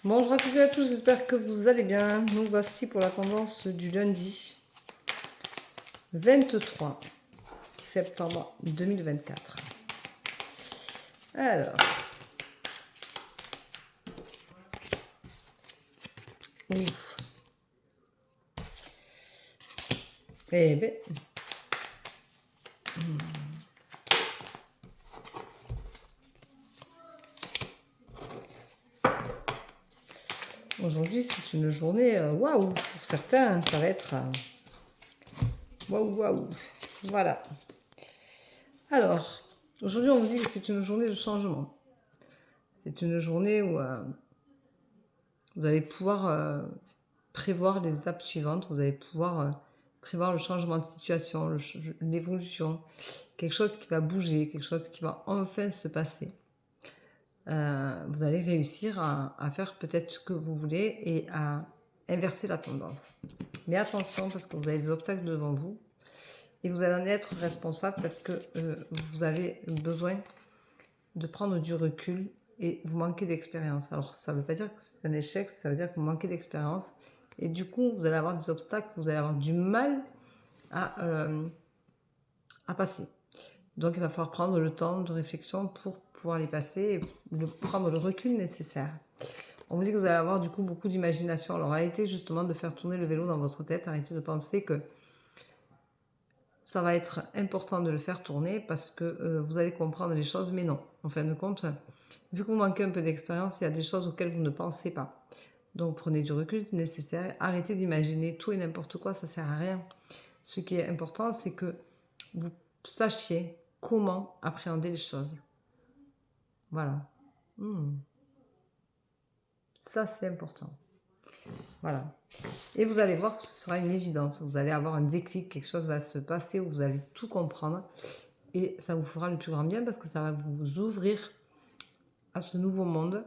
Bonjour à toutes et à tous, j'espère que vous allez bien. Nous voici pour la tendance du lundi 23 septembre 2024. Alors, oui. Eh bien, aujourd'hui c'est une journée waouh. Pour certains, ça va être waouh, waouh. Voilà. Alors, aujourd'hui, on vous dit que c'est une journée de changement. C'est une journée où vous allez pouvoir prévoir les étapes suivantes. Vous allez pouvoir prévoir le changement de situation, l'évolution, quelque chose qui va bouger, quelque chose qui va enfin se passer. Vous allez réussir à faire peut-être ce que vous voulez et à inverser la tendance. Mais attention, parce que vous avez des obstacles devant vous et vous allez en être responsable parce que vous avez besoin de prendre du recul et vous manquez d'expérience. Alors, ça ne veut pas dire que c'est un échec, ça veut dire que vous manquez d'expérience. Et du coup, vous allez avoir des obstacles, vous allez avoir du mal à passer. Donc, il va falloir prendre le temps de réflexion pour pouvoir les passer et prendre le recul nécessaire. On vous dit que vous allez avoir du coup beaucoup d'imagination. Alors, arrêtez justement de faire tourner le vélo dans votre tête. Arrêtez de penser que ça va être important de le faire tourner parce que vous allez comprendre les choses. Mais non, en fin de compte, vu que vous manquez un peu d'expérience, il y a des choses auxquelles vous ne pensez pas. Donc, prenez du recul si nécessaire. Arrêtez d'imaginer tout et n'importe quoi, ça ne sert à rien. Ce qui est important, c'est que vous sachiez comment appréhender les choses. Voilà. Ça, c'est important. Voilà. Et vous allez voir que ce sera une évidence. Vous allez avoir un déclic, quelque chose va se passer où vous allez tout comprendre. Et ça vous fera le plus grand bien parce que ça va vous ouvrir à ce nouveau monde.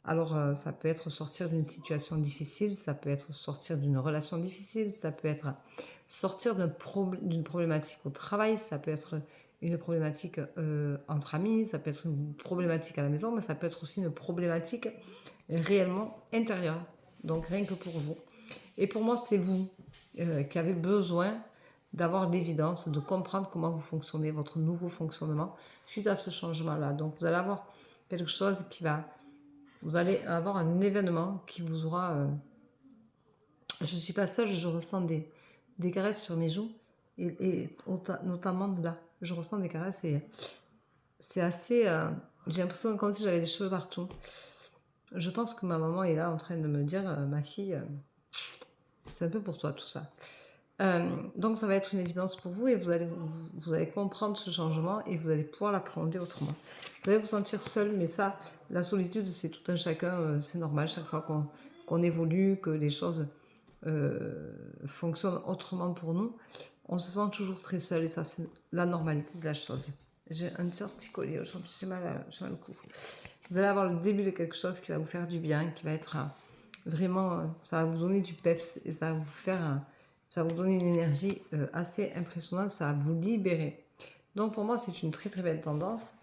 Alors, ça peut être sortir d'une situation difficile, ça peut être sortir d'une relation difficile, ça peut être sortir d'une problématique au travail, ça peut être une problématique entre amis, ça peut être une problématique à la maison, mais ça peut être aussi une problématique réellement intérieure. Donc, rien que pour vous. Et pour moi, c'est vous qui avez besoin d'avoir l'évidence, de comprendre comment vous fonctionnez, votre nouveau fonctionnement suite à ce changement-là. Donc, vous allez avoir quelque chose qui va... Vous allez avoir un événement qui vous aura... je ne suis pas seule, je ressens des caresses sur mes joues et notamment là. Je ressens des caresses et c'est assez... j'ai l'impression comme si j'avais des cheveux partout. Je pense que ma maman est là en train de me dire, ma fille, c'est un peu pour toi tout ça. Donc ça va être une évidence pour vous et vous allez comprendre ce changement et vous allez pouvoir l'appréhender autrement. Vous allez vous sentir seul, mais ça, la solitude, c'est tout un chacun, c'est normal chaque fois qu'on évolue, que les choses fonctionnent autrement pour nous. On se sent toujours très seul et ça, c'est la normalité de la chose. J'ai un petit collier aujourd'hui, j'ai mal au cou. Vous allez avoir le début de quelque chose qui va vous faire du bien, qui va être vraiment, ça va vous donner du peps et ça va vous faire... ça va vous donner une énergie assez impressionnante, ça va vous libérer. Donc pour moi, c'est une très très belle tendance.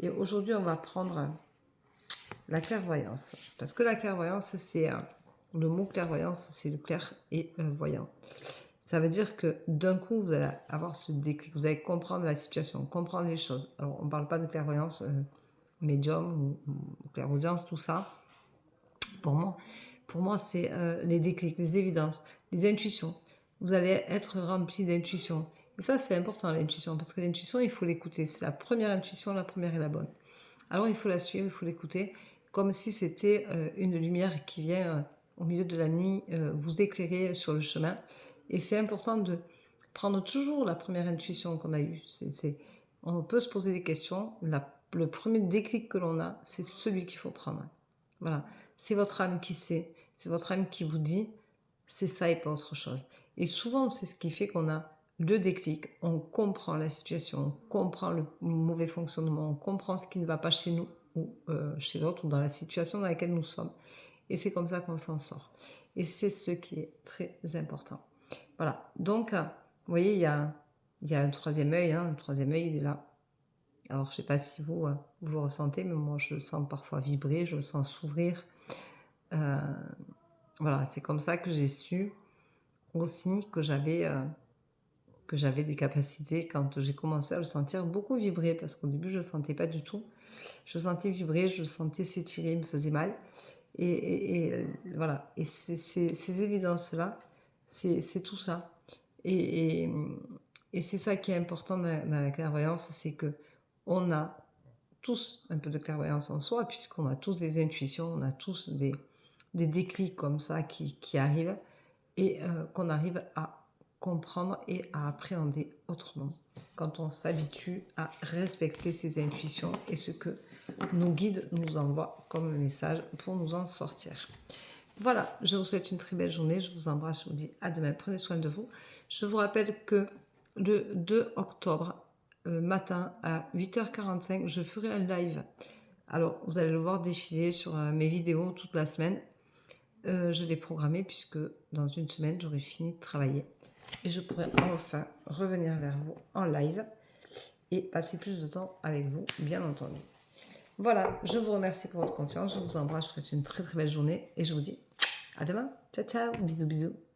Et aujourd'hui, on va prendre la clairvoyance. Parce que la clairvoyance, c'est le mot clairvoyance, c'est le clair et voyant. Ça veut dire que d'un coup, vous allez avoir ce déclic, vous allez comprendre la situation, comprendre les choses. Alors, on ne parle pas de clairvoyance médium ou clairaudience, tout ça. Pour moi c'est les déclics, les évidences, les intuitions. Vous allez être rempli d'intuition. Et ça, c'est important, l'intuition, parce que l'intuition, il faut l'écouter. C'est la première intuition, la première est la bonne. Alors, il faut la suivre, il faut l'écouter, comme si c'était une lumière qui vient au milieu de la nuit vous éclairer sur le chemin. Et c'est important de prendre toujours la première intuition qu'on a eue. On peut se poser des questions. Le premier déclic que l'on a, c'est celui qu'il faut prendre. Voilà, c'est votre âme qui sait, c'est votre âme qui vous dit, c'est ça et pas autre chose. Et souvent, c'est ce qui fait qu'on a le déclic, on comprend la situation, on comprend le mauvais fonctionnement, on comprend ce qui ne va pas chez nous ou chez l'autre ou dans la situation dans laquelle nous sommes. Et c'est comme ça qu'on s'en sort. Et c'est ce qui est très important. Voilà, donc, vous voyez, il y a un troisième œil, le troisième œil, il est là. Alors, je ne sais pas si vous le ressentez, mais moi, je le sens parfois vibrer, je le sens s'ouvrir. voilà, c'est comme ça que j'ai su aussi que j'avais des capacités quand j'ai commencé à le sentir beaucoup vibrer, parce qu'au début je ne le sentais pas du tout. Je le sentais vibrer, je le sentais s'étirer, il me faisait mal. Voilà, et ces évidences-là, c'est tout ça. Et c'est ça qui est important dans la clairvoyance, c'est que on a tous un peu de clairvoyance en soi, puisqu'on a tous des intuitions, on a tous des déclics comme ça qui arrivent, et qu'on arrive à comprendre et à appréhender autrement quand on s'habitue à respecter ses intuitions et ce que nos guides nous envoient comme message pour nous en sortir. Voilà, je vous souhaite une très belle journée, je vous embrasse, je vous dis à demain, prenez soin de vous. Je vous rappelle que le 2 octobre matin à 8h45, je ferai un live. Alors, vous allez le voir défiler sur mes vidéos toute la semaine. Je l'ai programmé puisque dans une semaine, j'aurai fini de travailler. Et je pourrai enfin revenir vers vous en live et passer plus de temps avec vous, bien entendu. Voilà, je vous remercie pour votre confiance, je vous embrasse, je vous souhaite une très très belle journée et je vous dis à demain. Ciao, ciao, bisous, bisous.